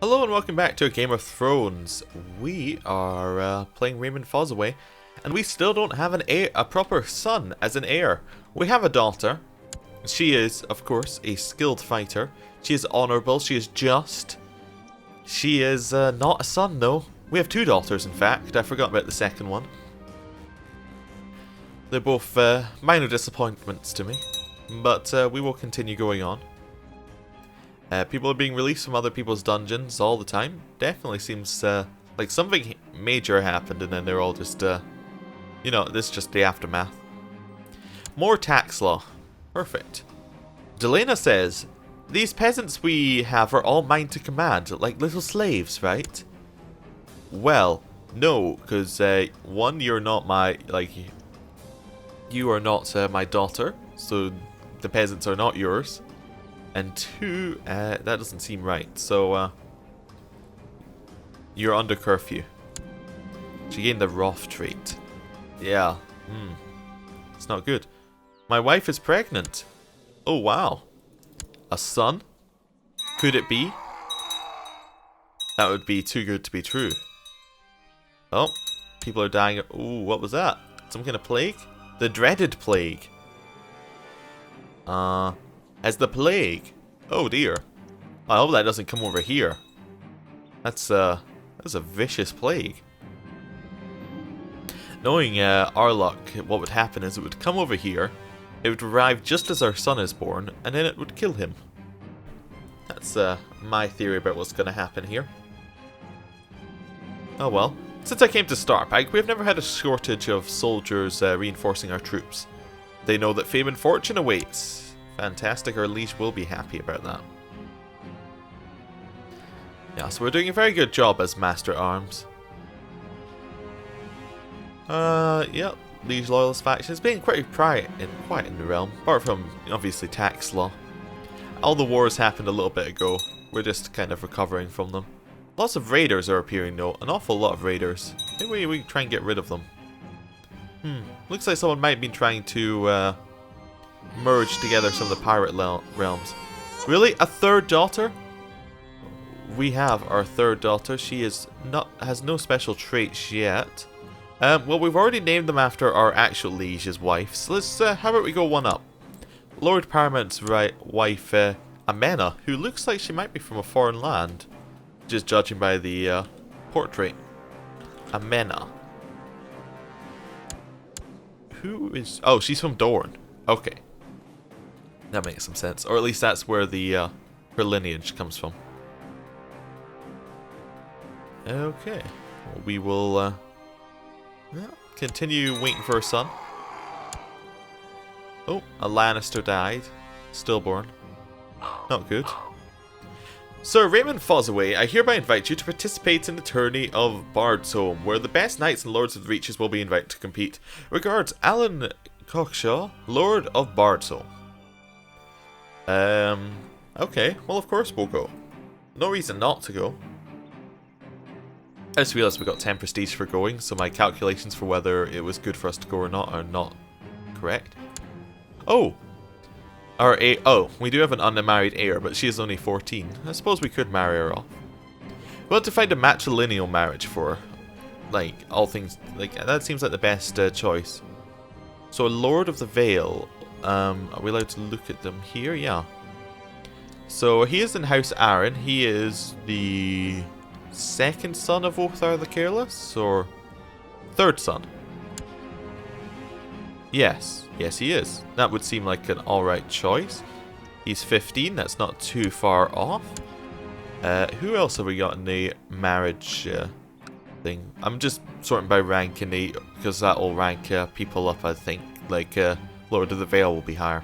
Hello and welcome back to a Game of Thrones. We are playing Raymond Fossoway, and we still don't have a proper son as an heir. We have a daughter. She is, of course, a skilled fighter. She is honourable. She is just. She is not a son, though. We have two daughters, in fact. I forgot about the second one. They're both minor disappointments to me, but we will continue going on. People are being released from other people's dungeons all the time. Definitely seems like something major happened and then they're all just, you know, this is just the aftermath. More tax law. Perfect. Delena says, these peasants we have are all mine to command, like little slaves, right? Well, no, because, one, you're not my, you are not my daughter, so the peasants are not yours. And two, that doesn't seem right. So, you're under curfew. She gained the Roth trait. Yeah. It's not good. My wife is pregnant. Oh, wow. A son? Could it be? That would be too good to be true. Oh, people are dying. Ooh, what was that? Some kind of plague? The dreaded plague. As the plague. Oh dear. I hope that doesn't come over here. That's a vicious plague. Knowing our luck, what would happen is it would come over here, it would arrive just as our son is born, and then it would kill him. That's my theory about what's going to happen here. Oh well. Since I came to Stark, we have never had a shortage of soldiers reinforcing our troops. They know that fame and fortune awaits. Fantastic, our liege will be happy about that. Yeah, so we're doing a very good job as Master Arms. Yep, liege loyalist faction is being quite quiet in the realm, apart from, obviously, tax law. All the wars happened a little bit ago, we're just kind of recovering from them. Lots of raiders are appearing though, an awful lot of raiders. Maybe we can try and get rid of them. Looks like someone might have been trying to, merge together some of the pirate realms. Really? A third daughter? We have our third daughter. She has no special traits yet. Well, we've already named them after our actual liege's wife. So let's, how about we go one up? Lord Paramount's wife, Amena, who looks like she might be from a foreign land. Just judging by the portrait. Amena. Who is... Oh, she's from Dorne. Okay. That makes some sense. Or at least that's where the her lineage comes from. Okay. Well, we will continue waiting for her son. Oh, a Lannister died. Stillborn. Not good. Sir Raymond Fossoway, I hereby invite you to participate in the tourney of Bard's Home, where the best knights and lords of the Reaches will be invited to compete. Regards, Alan Cockshaw, Lord of Bard's Home. Okay, well of course we'll go. No reason not to go. I just realised we got 10 prestige for going, so my calculations for whether it was good for us to go or not are not correct. Oh! We do have an unmarried heir, but she is only 14. I suppose we could marry her off. We'll have to find a matrilineal marriage for her. Like, all things, like, that seems like the best choice. So a Lord of the Vale, are we allowed to look at them here? Yeah. So he is in House Arryn. He is the second son of Othar the Careless, or third son? Yes. Yes, he is. That would seem like an alright choice. He's 15. That's not too far off. Who else have we got in the marriage thing? I'm just sorting by rank in the, because that will rank people up, I think. Like, Lord of the Vale will be higher.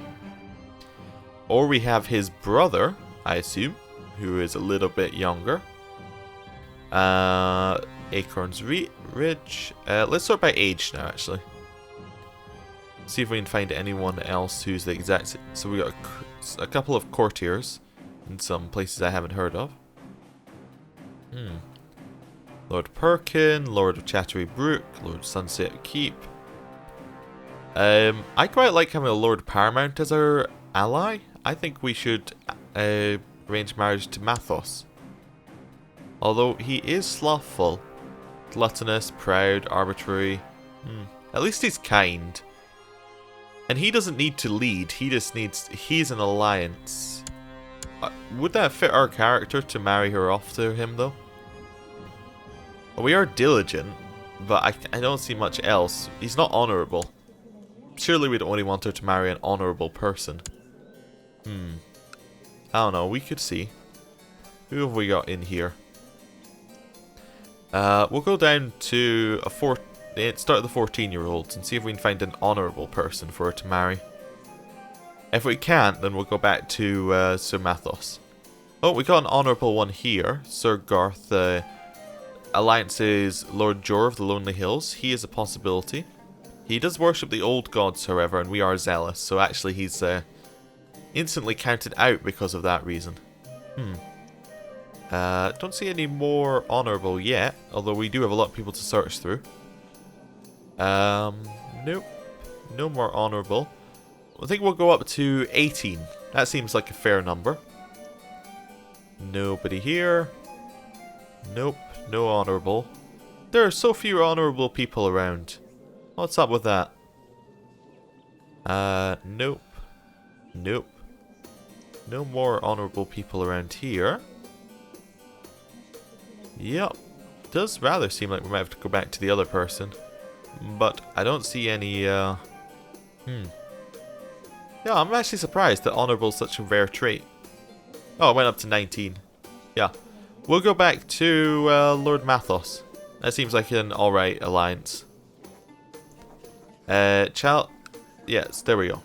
Or we have his brother, I assume, who is a little bit younger. Acorn's Ridge. Let's sort by age now, actually. See if we can find anyone else who's the exact... So we got a couple of courtiers in some places I haven't heard of. Lord Perkin, Lord of Chattery Brook, Lord of Sunset Keep. I quite like having a Lord Paramount as our ally. I think we should arrange marriage to Mathos. Although he is slothful, gluttonous, proud, arbitrary. At least he's kind. And he doesn't need to lead, he just needs... He's an alliance. Would that fit our character to marry her off to him, though? Well, we are diligent, but I don't see much else. He's not honourable. Surely we'd only want her to marry an honourable person. I don't know, we could see. Who have we got in here? We'll go down to start the 14-year-olds and see if we can find an honourable person for her to marry. If we can't, then we'll go back to Sir Mathos. Oh, we got an honourable one here. Sir Garth, Alliance's Lord Jor of the Lonely Hills. He is a possibility. He does worship the old gods, however, and we are zealous, so actually he's instantly counted out because of that reason. Don't see any more honourable yet, although we do have a lot of people to search through. Nope. No more honourable. I think we'll go up to 18. That seems like a fair number. Nobody here. Nope. No honourable. There are so few honourable people around. What's up with that? Nope. Nope. No more honourable people around here. Yep. Does rather seem like we might have to go back to the other person. But I don't see any, Yeah, I'm actually surprised that honourable is such a rare trait. Oh, it went up to 19. Yeah. We'll go back to Lord Mathos. That seems like an alright alliance. Yes, there we go.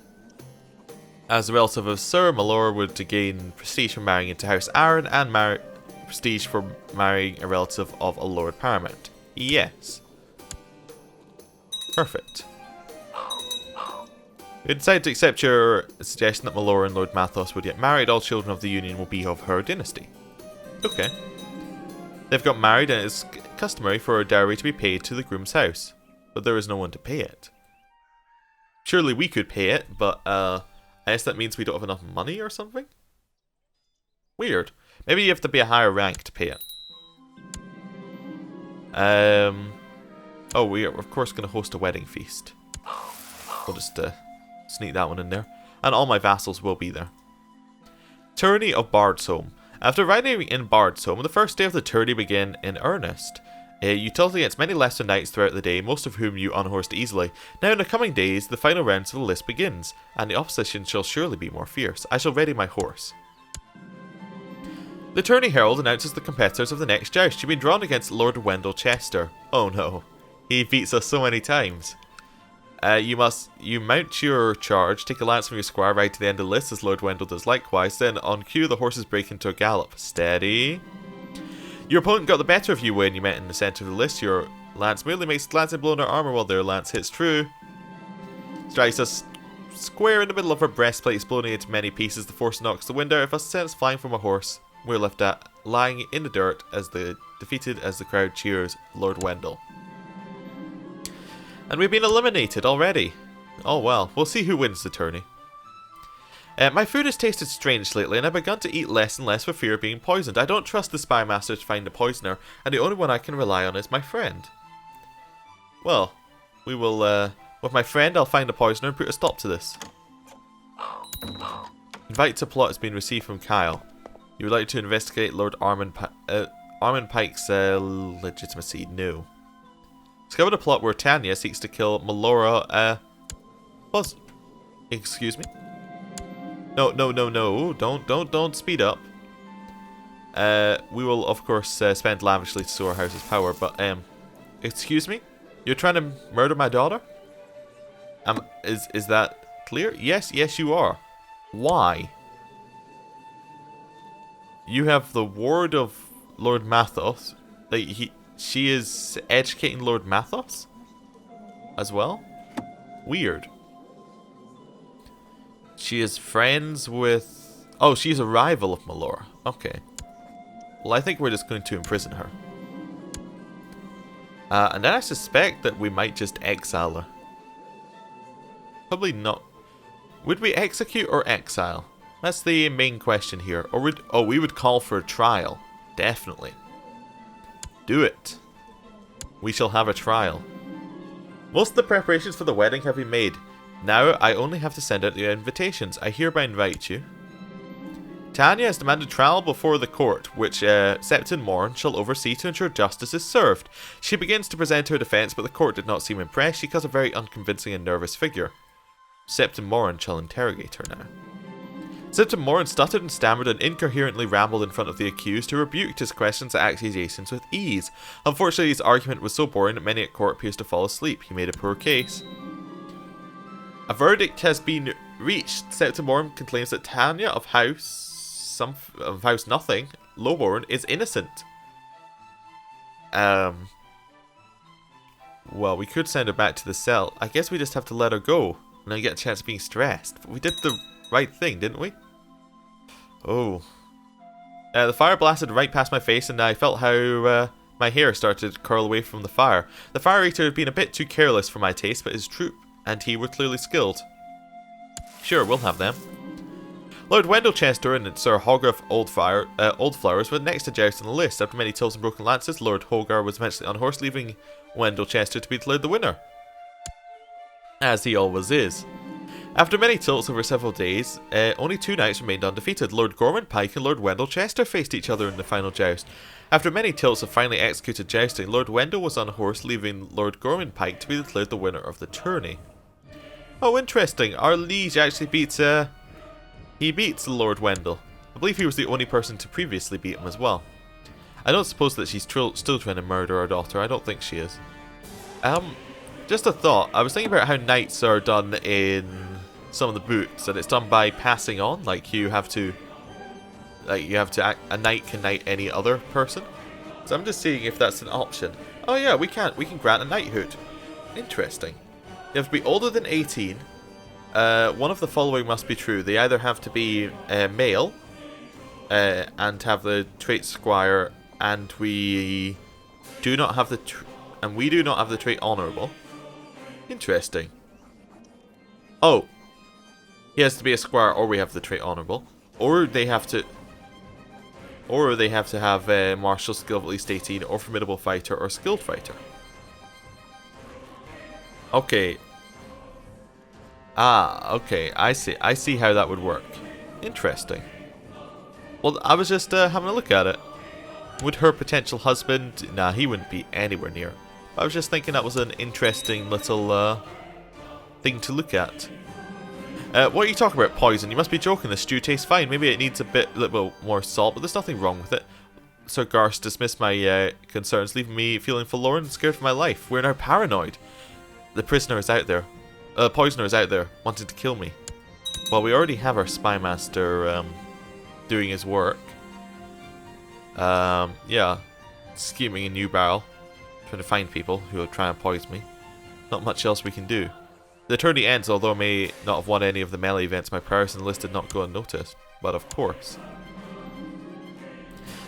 As a relative of Sir, Malora would gain prestige from marrying into House Aaron and prestige for marrying a relative of a Lord Paramount. Yes. Perfect. We decided to accept your suggestion that Malora and Lord Mathos would get married. All children of the union will be of her dynasty. Okay. They've got married and it's customary for a dowry to be paid to the groom's house. But there is no one to pay it. Surely we could pay it, but I guess that means we don't have enough money or something? Weird. Maybe you have to be a higher rank to pay it. Oh, we are of course going to host a wedding feast. We'll just sneak that one in there. And all my vassals will be there. Tourney of Bardsholm. After riding in Bardsholm, the first day of the tourney began in earnest. You tilted against many lesser knights throughout the day, most of whom you unhorsed easily. Now in the coming days, the final rounds of the list begins, and the opposition shall surely be more fierce. I shall ready my horse. The tourney herald announces the competitors of the next joust. You've been drawn against Lord Wendell Chester. Oh no. He beats us so many times. You mount your charge, take a lance from your squire, ride to the end of the list as Lord Wendell does likewise, then on cue the horses break into a gallop. Steady. Your opponent got the better of you when you met in the centre of the list. Your lance merely makes glancing blow in their armour while their lance hits true. Strikes us square in the middle of her breastplate, exploding into many pieces. The force knocks the wind out of us, sends flying from a horse. We're left lying in the dirt as defeated as the crowd cheers Lord Wendell. And we've been eliminated already. Oh well, we'll see who wins the tourney. My food has tasted strange lately, and I've begun to eat less and less for fear of being poisoned. I don't trust the spy master to find the poisoner, and the only one I can rely on is my friend. Well, we will, with my friend, I'll find the poisoner and put a stop to this. Invite to plot has been received from Kyle. You would like to investigate Lord Armand Pike's legitimacy? No. Discovered a plot where Tanya seeks to kill Malora, Excuse me? No, don't speed up. We will, of course, spend lavishly to sow our house's power, but, excuse me? You're trying to murder my daughter? Is that clear? Yes, you are. Why? You have the ward of Lord Mathos. She is educating Lord Mathos? As well? Weird. She is friends with... Oh, she's a rival of Malora. Okay. Well, I think we're just going to imprison her. And then I suspect that we might just exile her. Probably not. Would we execute or exile? That's the main question here. Or we would call for a trial. Definitely. Do it. We shall have a trial. Most of the preparations for the wedding have been made. Now I only have to send out the invitations. I hereby invite you. Tanya has demanded trial before the court, which Septon Morn shall oversee to ensure justice is served. She begins to present her defence, but the court did not seem impressed. She caused a very unconvincing and nervous figure. Septon Morn shall interrogate her now. Septon Morn stuttered and stammered and incoherently rambled in front of the accused, who rebuked his questions and accusations with ease. Unfortunately, his argument was so boring that many at court appears to fall asleep. He made a poor case. A verdict has been reached. Septon Morn claims that Tanya of House Nothing, Lowborn, is innocent. Well, we could send her back to the cell. I guess we just have to let her go. And then get a chance of being stressed. But we did the right thing, didn't we? Oh. The fire blasted right past my face, and I felt how my hair started to curl away from the fire. The fire eater had been a bit too careless for my taste, but his troop and he were clearly skilled. Sure, we'll have them. Lord Wendell Chester and Sir Hogarth Oldflowers were next to joust on the list. After many tilts and broken lances, Lord Hogarth was eventually unhorsed, leaving Wendell Chester to be declared the winner. As he always is. After many tilts over several days, only 2 knights remained undefeated. Lord Gorman Pike and Lord Wendell Chester faced each other in the final joust. After many tilts of finally executed jousting, Lord Wendell was unhorsed, leaving Lord Gorman Pike to be declared the winner of the tourney. Oh, interesting. Our liege actually beats, he beats Lord Wendell. I believe he was the only person to previously beat him as well. I don't suppose that she's still trying to murder our daughter. I don't think she is. Just a thought. I was thinking about how knights are done in some of the books, and it's done by passing on. Like a knight can knight any other person. So I'm just seeing if that's an option. Oh yeah, we can grant a knighthood. Interesting. You have to be older than 18. One of the following must be true. They either have to be male and have the trait squire, and we do not have the trait honourable. Interesting. Oh, he has to be a squire, or we have the trait honourable, or they have to have martial skill of at least 18, or formidable fighter, or skilled fighter. Okay. Okay. I see how that would work. Interesting. Well, I was just having a look at it. Would her potential husband... Nah, he wouldn't be anywhere near. I was just thinking that was an interesting little thing to look at. What are you talking about, poison? You must be joking. The stew tastes fine. Maybe it needs a little more salt, but there's nothing wrong with it. Sir Garst dismissed my concerns, leaving me feeling forlorn and scared for my life. We're now paranoid. The prisoner is out there. Poisoner is out there, wanting to kill me. Well, we already have our spy master doing his work. Yeah, scheming in New Barrel, trying to find people who will try and poison me. Not much else we can do. The tourney ends, although I may not have won any of the melee events. My prowess in the list did not go unnoticed, but of course.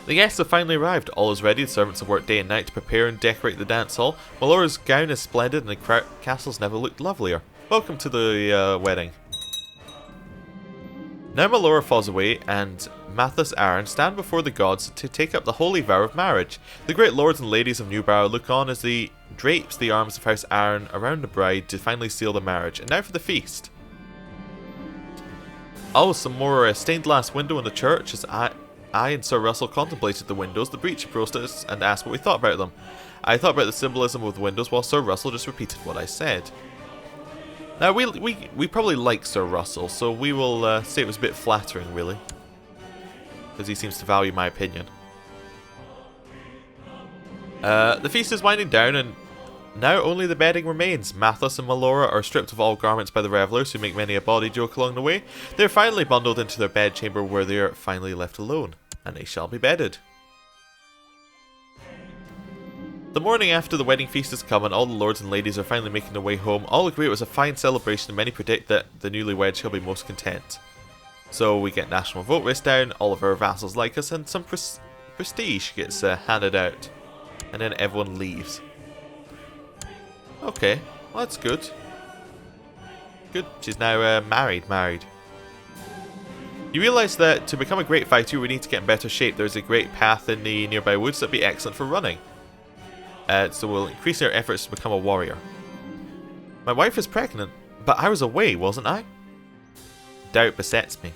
The guests have finally arrived. All is ready. The servants have worked day and night to prepare and decorate the dance hall. Melora's gown is splendid, and the castle's never looked lovelier. Welcome to the wedding. Now Melora Fossoway and Mathis Aaron stand before the gods to take up the holy vow of marriage. The great lords and ladies of New Barrow look on as he drapes the arms of House Aaron around the bride to finally seal the marriage. And now for the feast. Oh, some more stained glass window in the church. As I and Sir Russell contemplated the windows, the breach approached us and asked what we thought about them. I thought about the symbolism of the windows, while Sir Russell just repeated what I said. Now, we probably like Sir Russell, so we will say it was a bit flattering, really. Because he seems to value my opinion. The feast is winding down, and now only the bedding remains. Mathis and Melora are stripped of all garments by the revellers, who make many a bawdy joke along the way. They are finally bundled into their bedchamber, where they are finally left alone, and they shall be bedded. The morning after the wedding feast has come and all the lords and ladies are finally making their way home, all agree it was a fine celebration and many predict that the newlyweds shall be most content. So we get national vote risk down, all of our vassals like us, and some prestige gets handed out. And then everyone leaves. Okay, well that's good. Good, she's now married. You realise that to become a great fighter we need to get in better shape. There's a great path in the nearby woods that'd be excellent for running. So we'll increase our efforts to become a warrior. My wife is pregnant, but I was away, wasn't I? Doubt besets me.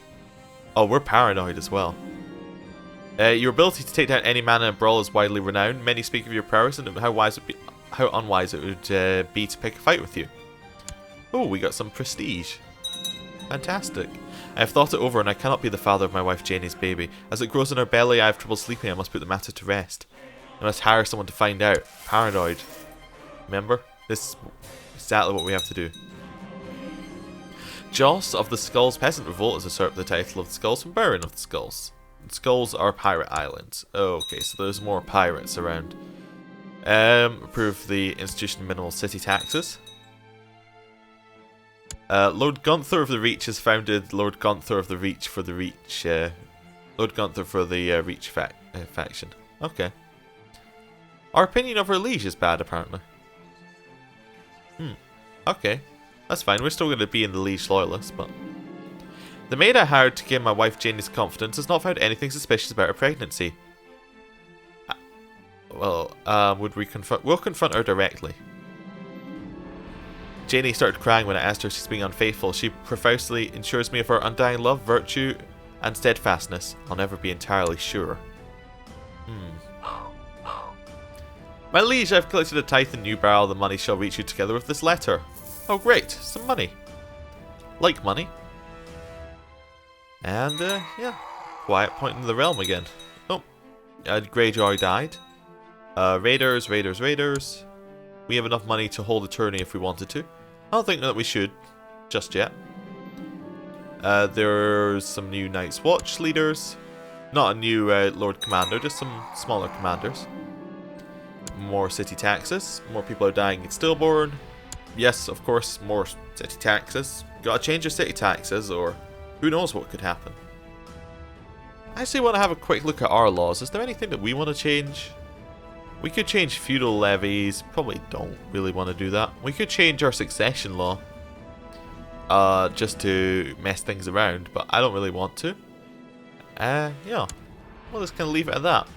Oh, we're paranoid as well. Your ability to take down any man in a brawl is widely renowned. Many speak of your prowess and how unwise it would be to pick a fight with you. Oh, we got some prestige. Fantastic. I have thought it over and I cannot be the father of my wife Janie's baby. As it grows in her belly, I have trouble sleeping. I must put the matter to rest. I must hire someone to find out. Paranoid. Remember? This is exactly what we have to do. Joss of the Skulls Peasant Revolt has usurped the title of the Skulls from Baron of the Skulls. The Skulls are pirate islands. Oh, okay, so there's more pirates around. Approve the institution of minimal city taxes. Lord Gunther of the Reach has founded Lord Gunther of the Reach for the Reach. Lord Gunther for the Reach faction. Okay. Our opinion of our liege is bad, apparently. Okay. That's fine. We're still going to be in the liege loyalists, but... The maid I hired to gain my wife Janie's confidence has not found anything suspicious about her pregnancy. Well, would we confront... We'll confront her directly. Janie started crying when I asked her if she's being unfaithful. She profusely assures me of her undying love, virtue, and steadfastness. I'll never be entirely sure. My liege, I've collected a tithe in New Barrel. The money shall reach you together with this letter. Oh great, some money. Like money. And, yeah. Quiet point in the realm again. Oh, Greyjoy died. Raiders. We have enough money to hold a tourney if we wanted to. I don't think that we should, just yet. There's some new Night's Watch leaders. Not a new Lord Commander, just some smaller commanders. More city taxes. More people are dying in Stillborn. Yes, of course, more city taxes. Gotta change your city taxes, or who knows what could happen. I actually want to have a quick look at our laws. Is there anything that we want to change? We could change feudal levies. Probably don't really want to do that. We could change our succession law. Just to mess things around, but I don't really want to. Yeah. We'll just kind of leave it at that.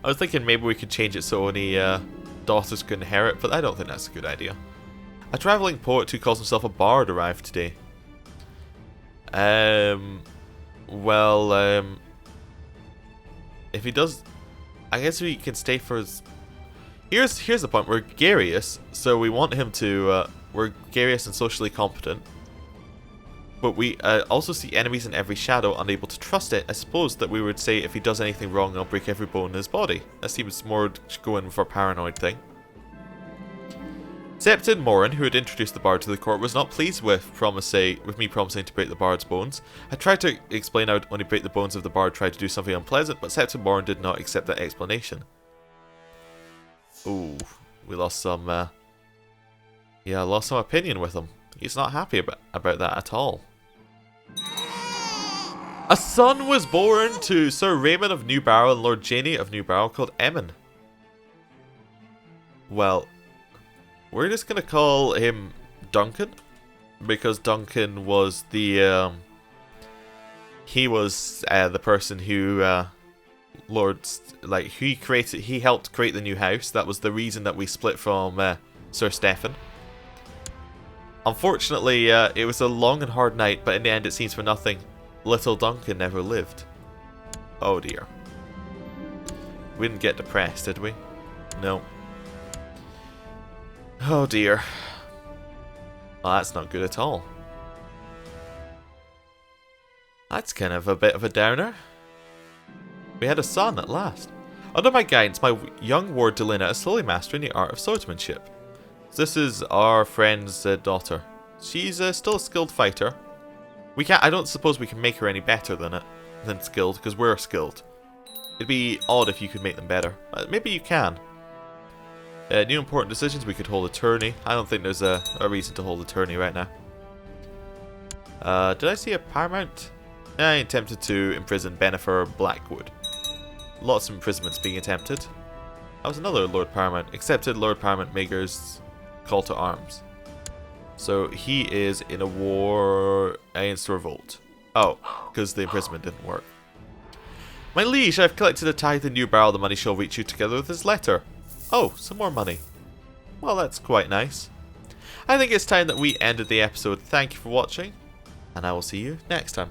I was thinking maybe we could change it so only daughters can inherit, but I don't think that's a good idea. A travelling poet who calls himself a bard arrived today. Well, if he does, I guess we can stay for his... Here's the point. We're gregarious, so we want him to... we're gregarious and socially competent. But we also see enemies in every shadow, unable to trust it. I suppose that we would say if he does anything wrong, I'll break every bone in his body. That seems more going for a paranoid thing. Septon Morin, who had introduced the bard to the court, was not pleased with me promising to break the bard's bones. I tried to explain I would only break the bones if the bard tried to do something unpleasant, but Septon Morin did not accept that explanation. Ooh, we lost some... yeah, I lost some opinion with him. He's not happy about that at all. A son was born to Sir Raymond of New Barrow and Lord Janie of New Barrow called Emmon. Well, we're just going to call him Duncan, because Duncan was the, he was the person who, he helped create the new house. That was the reason that we split from Sir Stefan. Unfortunately, it was a long and hard night, but in the end it seems for nothing. Little Duncan never lived. Oh dear. We didn't get depressed, did we? No. Oh dear. Well, that's not good at all. That's kind of a bit of a downer. We had a son at last. Under my guidance, my young ward Delina is slowly mastering the art of swordsmanship. This is our friend's daughter. She's still a skilled fighter. I don't suppose we can make her any better than skilled, because we're skilled. It'd be odd if you could make them better. Maybe you can. New important decisions, we could hold a tourney. I don't think there's a reason to hold a tourney right now. Did I see a paramount? I attempted to imprison Benifer Blackwood. Lots of imprisonments being attempted. That was another Lord Paramount. Accepted Lord Paramount Mager's call to arms. So he is in a war against revolt. Oh, because the imprisonment didn't work. My liege, I've collected a tithe in New Barrel. The money shall reach you together with this letter. Oh, some more money. Well, that's quite nice. I think it's time that we ended the episode. Thank you for watching, and I will see you next time.